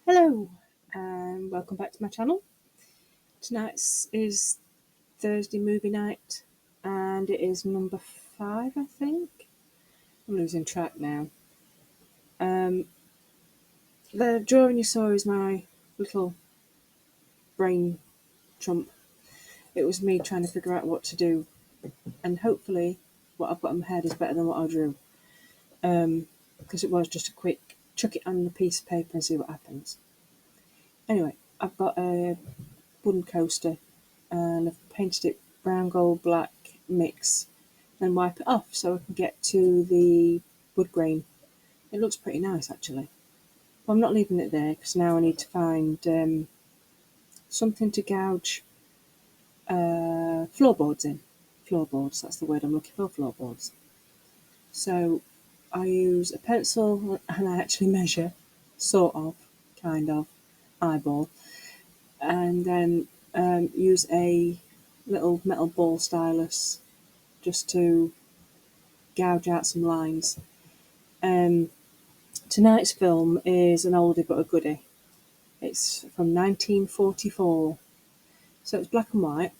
Hello, and welcome back to my channel. Tonight is Thursday movie night, and it is number 5, I think. I'm losing track now. The drawing you saw is my little brain trump. It was me trying to figure out what to do, and hopefully, what I've got in my head is better than what I drew. Because it was just a quick chuck it on a piece of paper and see what happens. Anyway, I've got a wooden coaster and I've painted it brown, gold, black mix and wipe it off so I can get to the wood grain. It looks pretty nice actually. But I'm not leaving it there because now I need to find something to gouge floorboards in. Floorboards, that's the word I'm looking for, floorboards. So I use a pencil and I actually measure, sort of, kind of, eyeball, and then use a little metal ball stylus just to gouge out some lines. Um, Tonight's film is an oldie but a goodie. It's from 1944, so it's black and white.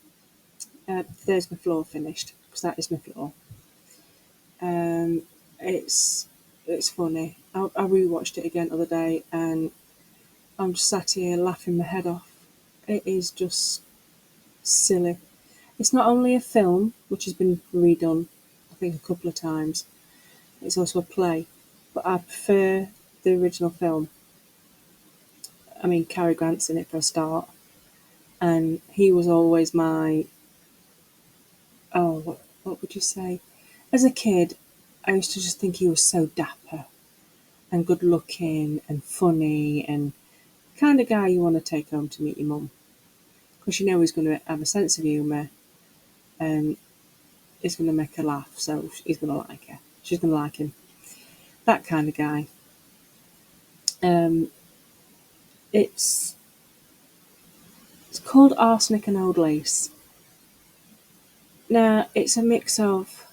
There's my floor finished because that is my floor. Um, it's it's funny. I rewatched it again the other day, and I'm just sat here laughing my head off. It is just silly. It's not only a film which has been redone, I think a couple of times. It's also a play, but I prefer the original film. I mean, Cary Grant's in it for a start, and he was always my what would you say? As a kid, I used to just think he was so dapper and good looking and funny and the kind of guy you want to take home to meet your mum because you know he's going to have a sense of humour and he's going to make her laugh, so he's going to like her. She's going to like him. That kind of guy. Um, it's it's called Arsenic and Old Lace. Now, it's a mix of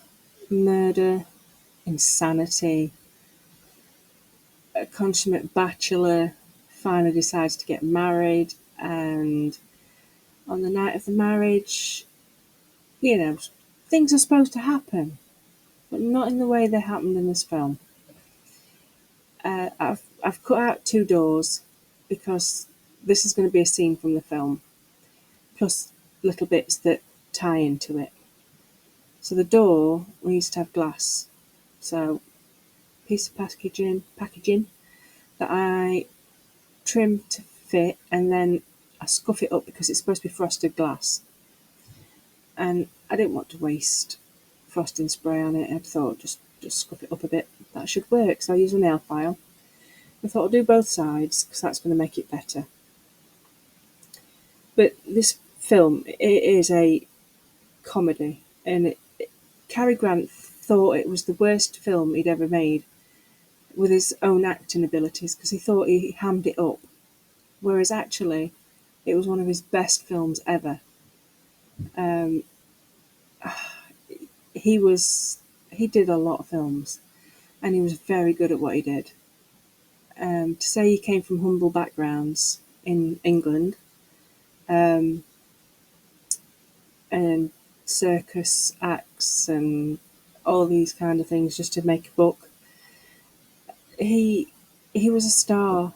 murder, insanity, a consummate bachelor finally decides to get married, and on the night of the marriage, you know, things are supposed to happen, but not in the way they happened in this film. I've cut out 2 doors because this is going to be a scene from the film, plus little bits that tie into it. So the door needs to have glass. So piece of packaging that I trim to fit, and then I scuff it up because it's supposed to be frosted glass. And I didn't want to waste frosting spray on it. I thought just scuff it up a bit. That should work. So I use a nail file. I thought I'll do both sides because that's going to make it better. But this film, it is a comedy, and Cary Grant thought it was the worst film he'd ever made with his own acting abilities because he thought he hammed it up, whereas actually it was one of his best films ever. Um, he did a lot of films, and he was very good at what he did. To say he came from humble backgrounds in England, um, and circus acts and all these kind of things just to make a book. He he was a star,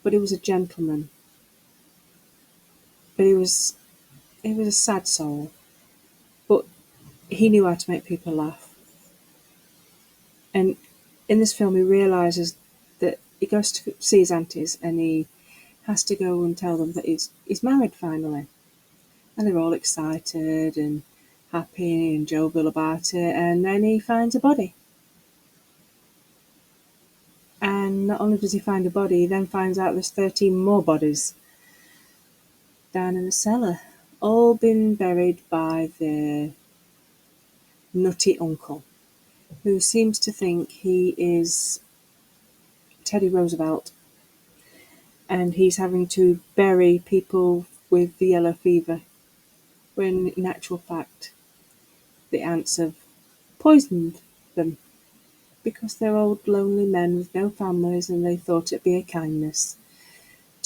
but he was a gentleman. But he was a sad soul. But he knew how to make people laugh. And in this film, he realizes that he goes to see his aunties and he has to go and tell them that he's married finally. And they're all excited and happy and jovial about it. And then he finds a body. And not only does he find a body, he then finds out there's 13 more bodies down in the cellar, all been buried by their nutty uncle, who seems to think he is Teddy Roosevelt and he's having to bury people with the yellow fever, when in actual fact the ants have poisoned them because they're old lonely men with no families and they thought it'd be a kindness.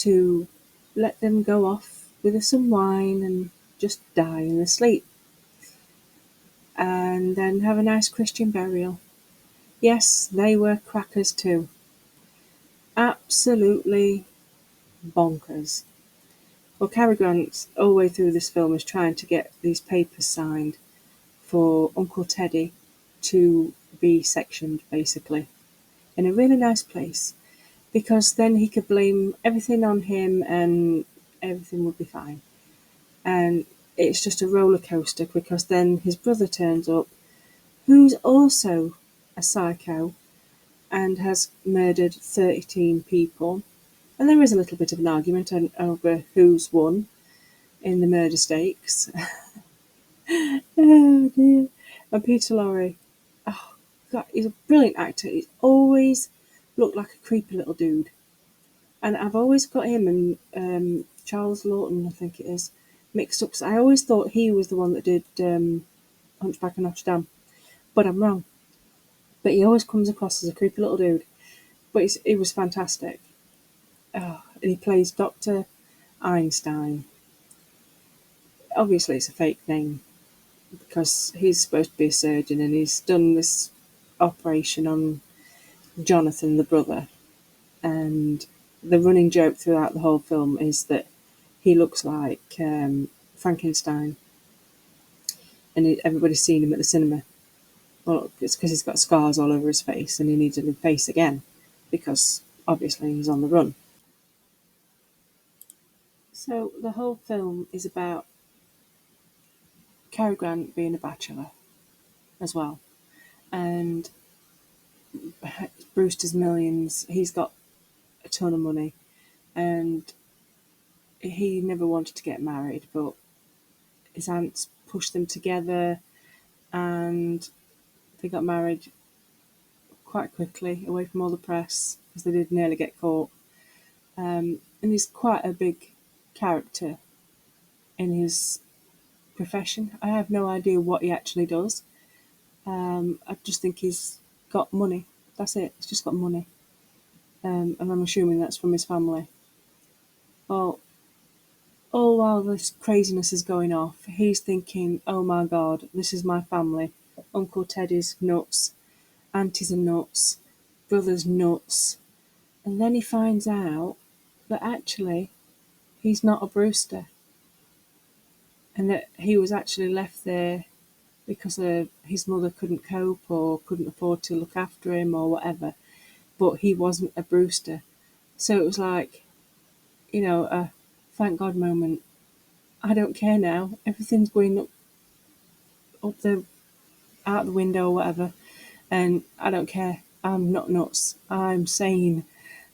to let them go off with some wine and just die in their sleep, and then have a nice Christian burial. Yes, they were crackers too. Absolutely bonkers. Well, Cary Grant, all the way through this film, is trying to get these papers signed for Uncle Teddy to be sectioned, basically, in a really nice place, because then he could blame everything on him and everything would be fine. And it's just a roller coaster because then his brother turns up, who's also a psycho and has murdered 13 people. And there is a little bit of an argument over who's won in the murder stakes. Oh dear. And Peter Lorre, oh God, he's a brilliant actor. He's always looked like a creepy little dude. And I've always got him and Charles Lawton, I think it is, mixed up. 'Cause I always thought he was the one that did Hunchback of Notre Dame. But I'm wrong. But he always comes across as a creepy little dude. But he was fantastic. Oh, and he plays Dr. Einstein. Obviously, it's a fake name because he's supposed to be a surgeon and he's done this operation on Jonathan, the brother. And the running joke throughout the whole film is that he looks like Frankenstein, and everybody's seen him at the cinema. Well, it's because he's got scars all over his face and he needs a new face again because obviously he's on the run. So the whole film is about Cary Grant being a bachelor as well, and Brewster's Millions. He's got a ton of money, and he never wanted to get married, but his aunts pushed them together, and they got married quite quickly, away from all the press, because they did nearly get caught. And he's quite a big character in his profession. I have no idea what he actually does. I just think he's got money. That's it. He's just got money. And I'm assuming that's from his family. Well, all while this craziness is going off, he's thinking, oh my God, this is my family. Uncle Teddy's nuts. Aunties are nuts. Brother's nuts. And then he finds out that actually he's not a Brewster. And that he was actually left there because his mother couldn't cope or couldn't afford to look after him or whatever. But he wasn't a Brewster. So it was like, a thank God moment. I don't care now. Everything's going up the out the window or whatever, and I don't care. I'm not nuts. I'm sane.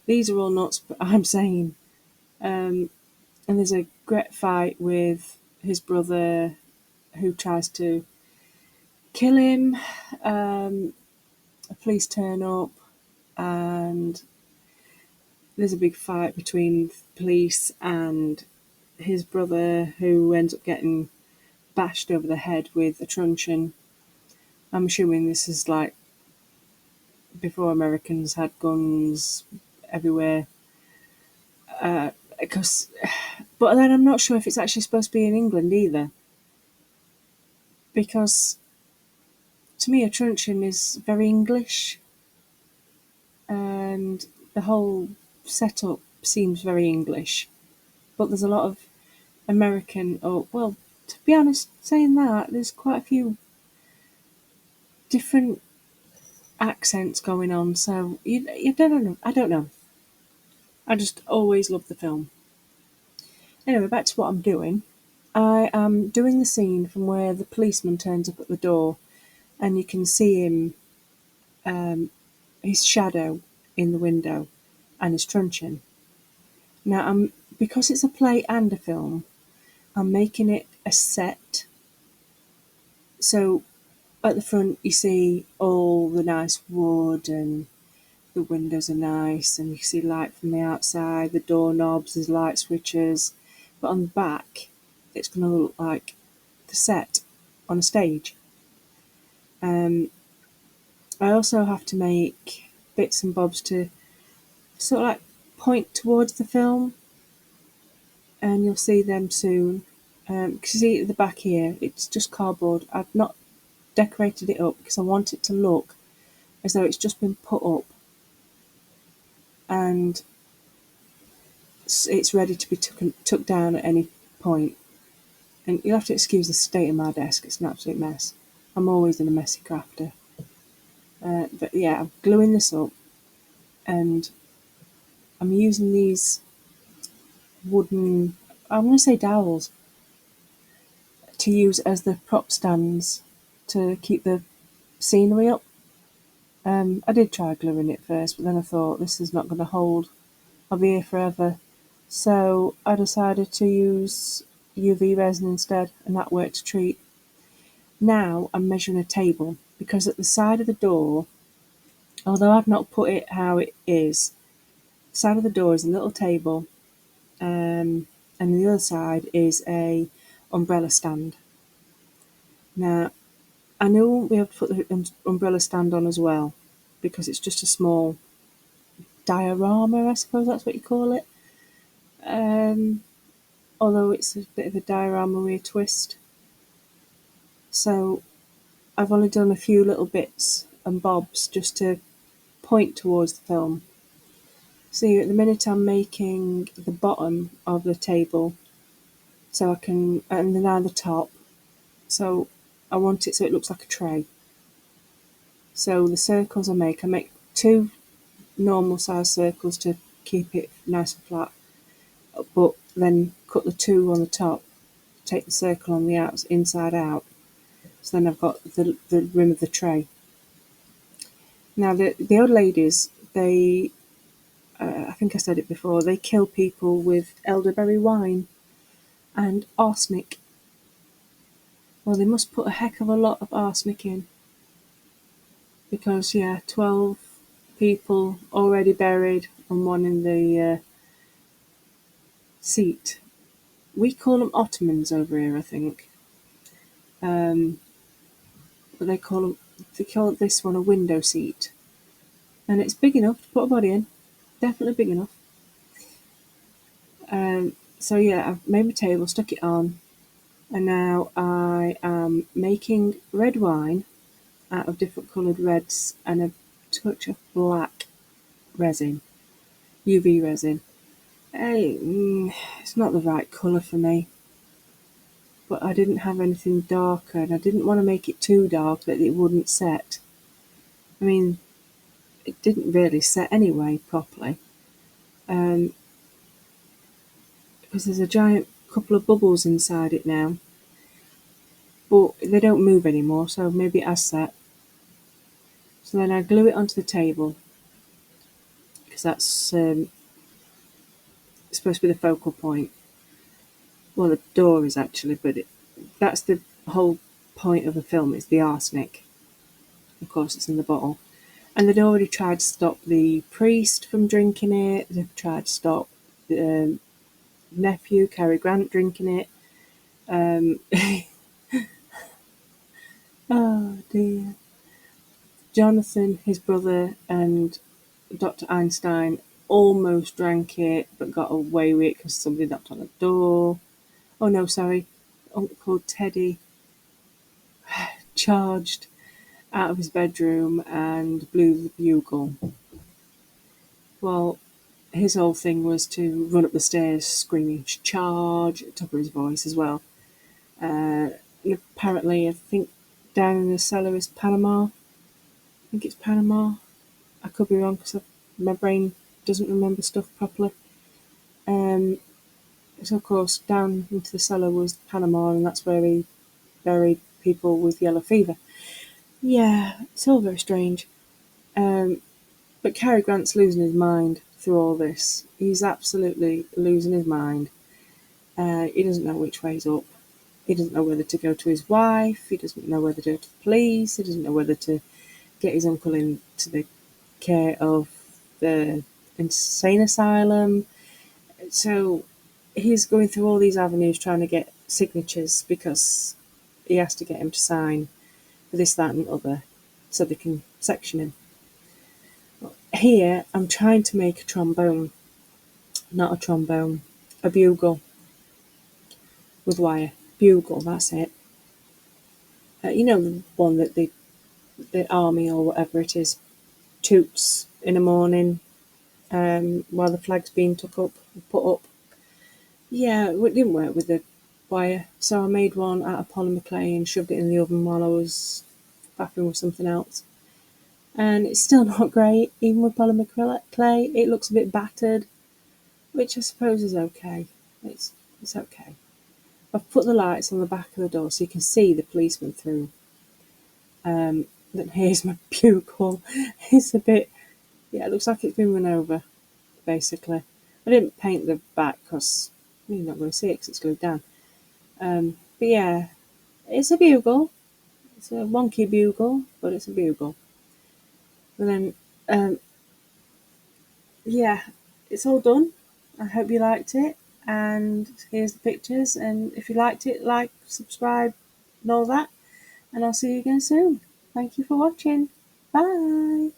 These are all nuts, but I'm sane. And there's a great fight with his brother who tries to kill him. The police turn up, and there's a big fight between police and his brother, who ends up getting bashed over the head with a truncheon. I'm assuming this is like before Americans had guns everywhere. Because, but then I'm not sure if it's actually supposed to be in England either. Because to me, a truncheon is very English, and the whole setup seems very English. But there's a lot of American, or well, to be honest, saying that there's quite a few different accents going on. So you don't know. I don't know. I just always love the film. Anyway, back to what I'm doing. I am doing the scene from where the policeman turns up at the door, and you can see him, his shadow in the window, and his truncheon. Now, because it's a play and a film, I'm making it a set. So at the front, you see all the nice wood, and the windows are nice, and you see light from the outside. The doorknobs, there's light switches, but on the back, it's going to look like the set on a stage. Um, I also have to make bits and bobs to sort of like point towards the film. and you'll see them soon. Because you see at the back here, it's just cardboard. I've not decorated it up because I want it to look as though it's just been put up and it's ready to be took down at any point. And you'll have to excuse the state of my desk, it's an absolute mess. I'm always in a messy crafter. But yeah, I'm gluing this up and I'm using these wooden, I'm going to say dowels, to use as the prop stands to keep the scenery up. I did try gluing it first, but then I thought this is not going to hold. I'll be here forever. So I decided to use UV resin instead, and that worked a treat. Now I'm measuring a table because at the side of the door, although I've not put it how it is, the side of the door is a little table, and the other side is a umbrella stand. Now I know I won't be able to put the umbrella stand on as well because it's just a small diorama, I suppose that's what you call it. Um, Although it's a bit of a diorama with a twist. So I've only done a few little bits and bobs just to point towards the film. See, at the minute I'm making the bottom of the table so I can, and then now the top. So I want it so it looks like a tray. So the circles I make two normal size circles to keep it nice and flat, but then cut the two on the top, take the circle on the inside out. So then I've got the rim of the tray. Now the old ladies, they, I think I said it before, they kill people with elderberry wine and arsenic. Well, they must put a heck of a lot of arsenic in because, yeah, 12 people already buried and one in the seat. We call them ottomans over here, I think. But they call this one a window seat. And it's big enough to put a body in. Definitely big enough. So yeah, I've made my table, stuck it on, and now I am making red wine out of different coloured reds and a touch of black resin, UV resin. It's not the right colour for me, but I didn't have anything darker and I didn't want to make it too dark that it wouldn't set. I mean, it didn't really set anyway properly because there's a giant couple of bubbles inside it now, but they don't move anymore, so maybe it has set. So then I glue it onto the table because that's supposed to be the focal point. Well, the door is actually, but that's the whole point of the film. It's the arsenic. Of course, it's in the bottle. And they'd already tried to stop the priest from drinking it. They've tried to stop the nephew, Cary Grant, drinking it. Oh dear. Jonathan, his brother, and Dr. Einstein almost drank it but got away with it because somebody knocked on the door. Oh no, sorry. Uncle Teddy charged out of his bedroom and blew the bugle. Well, his whole thing was to run up the stairs screaming charge at the top of his voice as well. And apparently, I think down in the cellar is Panama. I think it's Panama. I could be wrong because my brain doesn't remember stuff properly. So, of course, down into the cellar was Panama, and that's where he buried people with yellow fever. Yeah, it's all very strange. But Cary Grant's losing his mind through all this. He's absolutely losing his mind. He doesn't know which way's up. He doesn't know whether to go to his wife. He doesn't know whether to go to the police. He doesn't know whether to get his uncle into the care of the insane asylum. So he's going through all these avenues trying to get signatures because he has to get him to sign for this, that, and other so they can section him. Here, I'm trying to make a trombone, not a trombone, a bugle. with wire. Bugle, that's it. You know, the one that the army or whatever it is toots in the morning while the flag's being put up. Yeah, it didn't work with the wire, so I made one out of polymer clay and shoved it in the oven while I was faffing with something else. And it's still not great, even with polymer clay. It looks a bit battered, which I suppose is okay. It's okay. I've put the lights on the back of the door so you can see the policeman through. Then here's my bugle. It's a bit, yeah, it looks like it's been run over, basically. I didn't paint the back because you're not going to see it because it's glued down. But yeah, it's a bugle. It's a wonky bugle, but it's a bugle. And then, um, yeah, it's all done. I hope you liked it. And here's the pictures. And if you liked it, like, subscribe, and all that. And I'll see you again soon. Thank you for watching. Bye.